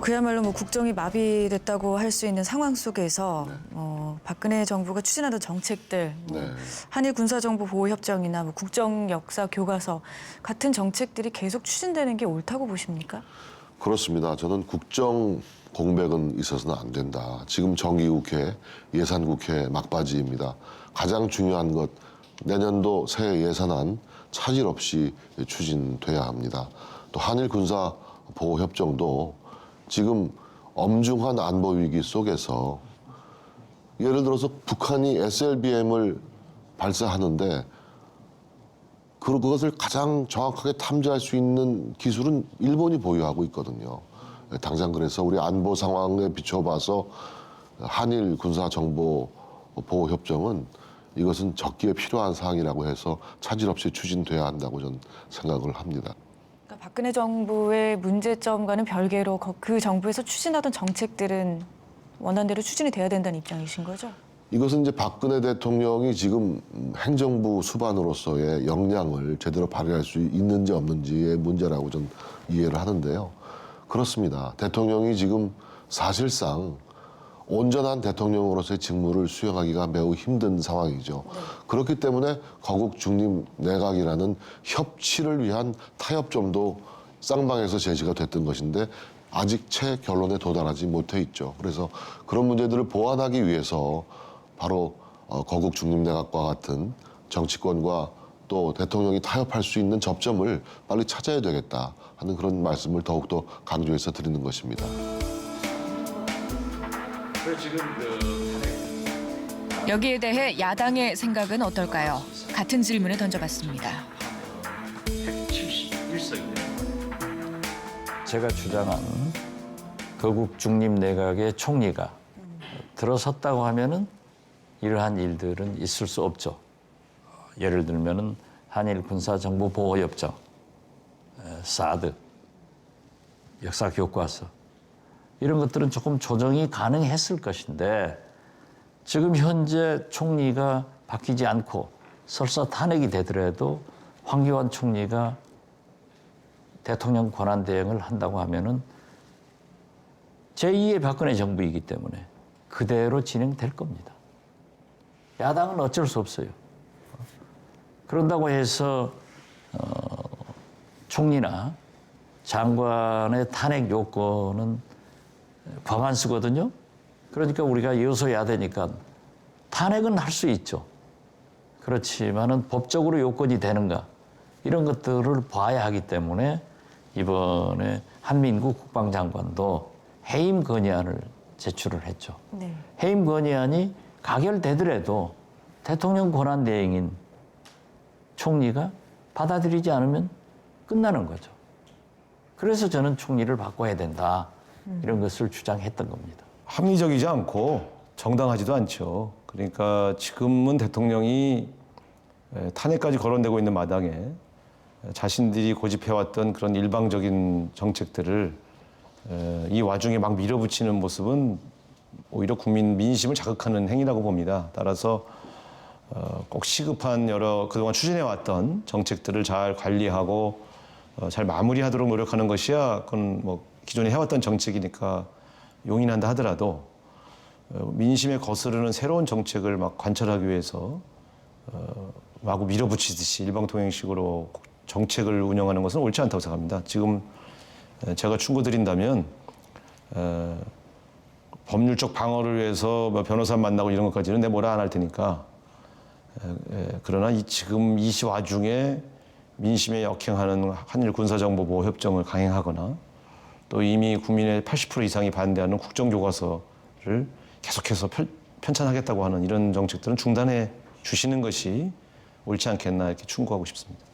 그야말로 국정이 마비됐다고 할 수 있는 상황 속에서 박근혜 정부가 추진하던 정책들, 한일 군사정보보호협정이나 국정 역사 교과서 같은 정책들이 계속 추진되는 게 옳다고 보십니까? 그렇습니다. 저는 국정 공백은 있어서는 안 된다. 지금 정기국회, 예산국회 막바지입니다. 가장 중요한 것, 내년도 새 예산안 차질 없이 추진돼야 합니다. 또 한일 군사보호협정도 지금 엄중한 안보 위기 속에서 예를 들어서 북한이 SLBM을 발사하는데 그것을 가장 정확하게 탐지할 수 있는 기술은 일본이 보유하고 있거든요. 당장 그래서 우리 안보 상황에 비춰봐서 한일 군사정보보호협정은 이것은 적기에 필요한 사항이라고 해서 차질 없이 추진돼야 한다고 저는 생각을 합니다. 그러니까 박근혜 정부의 문제점과는 별개로 그 정부에서 추진하던 정책들은 원안대로 추진이 돼야 된다는 입장이신 거죠? 이것은 이제 박근혜 대통령이 지금 행정부 수반으로서의 역량을 제대로 발휘할 수 있는지 없는지의 문제라고 저는 이해를 하는데요. 그렇습니다. 대통령이 지금 사실상 온전한 대통령으로서의 직무를 수행하기가 매우 힘든 상황이죠. 그렇기 때문에 거국 중립 내각이라는 협치를 위한 타협점도 쌍방에서 제시가 됐던 것인데 아직 채 결론에 도달하지 못해 있죠. 그래서 그런 문제들을 보완하기 위해서 바로 거국 중립 내각과 같은 정치권과 또 대통령이 타협할 수 있는 접점을 빨리 찾아야 되겠다 하는 그런 말씀을 더욱더 강조해서 드리는 것입니다. 여기에 대해 야당의 생각은 어떨까요? 같은 질문을 던져봤습니다. 171석이네요. 제가 주장하는 거국 중립 내각의 총리가 들어섰다고 하면은 이러한 일들은 있을 수 없죠. 예를 들면은 한일 군사정보보호협정, 사드, 역사교과서 이런 것들은 조금 조정이 가능했을 것인데 지금 현재 총리가 바뀌지 않고 설사 탄핵이 되더라도 황교안 총리가 대통령 권한 대행을 한다고 하면은 제2의 박근혜 정부이기 때문에 그대로 진행될 겁니다. 야당은 어쩔 수 없어요. 그런다고 해서 총리나 장관의 탄핵 요건은 과반수거든요. 그러니까 우리가 여소야대니까 탄핵은 할 수 있죠. 그렇지만은 법적으로 요건이 되는가 이런 것들을 봐야 하기 때문에 이번에 한민구 국방장관도 해임 건의안을 제출을 했죠. 네. 해임 건의안이 가결되더라도 대통령 권한 대행인 총리가 받아들이지 않으면 끝나는 거죠. 그래서 저는 총리를 바꿔야 된다. 이런 것을 주장했던 겁니다. 합리적이지 않고 정당하지도 않죠. 그러니까 지금은 대통령이 탄핵까지 거론되고 있는 마당에 자신들이 고집해왔던 그런 일방적인 정책들을 이 와중에 막 밀어붙이는 모습은 오히려 국민 민심을 자극하는 행위라고 봅니다. 따라서 꼭 시급한 여러 그동안 추진해왔던 정책들을 잘 관리하고 잘 마무리하도록 노력하는 것이야 그건 뭐 기존에 해왔던 정책이니까 용인한다 하더라도 민심에 거스르는 새로운 정책을 막 관철하기 위해서 마구 밀어붙이듯이 일방통행식으로 정책을 운영하는 것은 옳지 않다고 생각합니다. 지금 제가 충고드린다면 법률적 방어를 위해서 뭐 변호사 만나고 이런 것까지는 내 뭐라 안 할 테니까 그러나 지금 이 와중에 민심에 역행하는 한일 군사정보보호협정을 강행하거나 또 이미 국민의 80% 이상이 반대하는 국정교과서를 계속해서 편찬하겠다고 하는 이런 정책들은 중단해 주시는 것이 옳지 않겠나 이렇게 충고하고 싶습니다.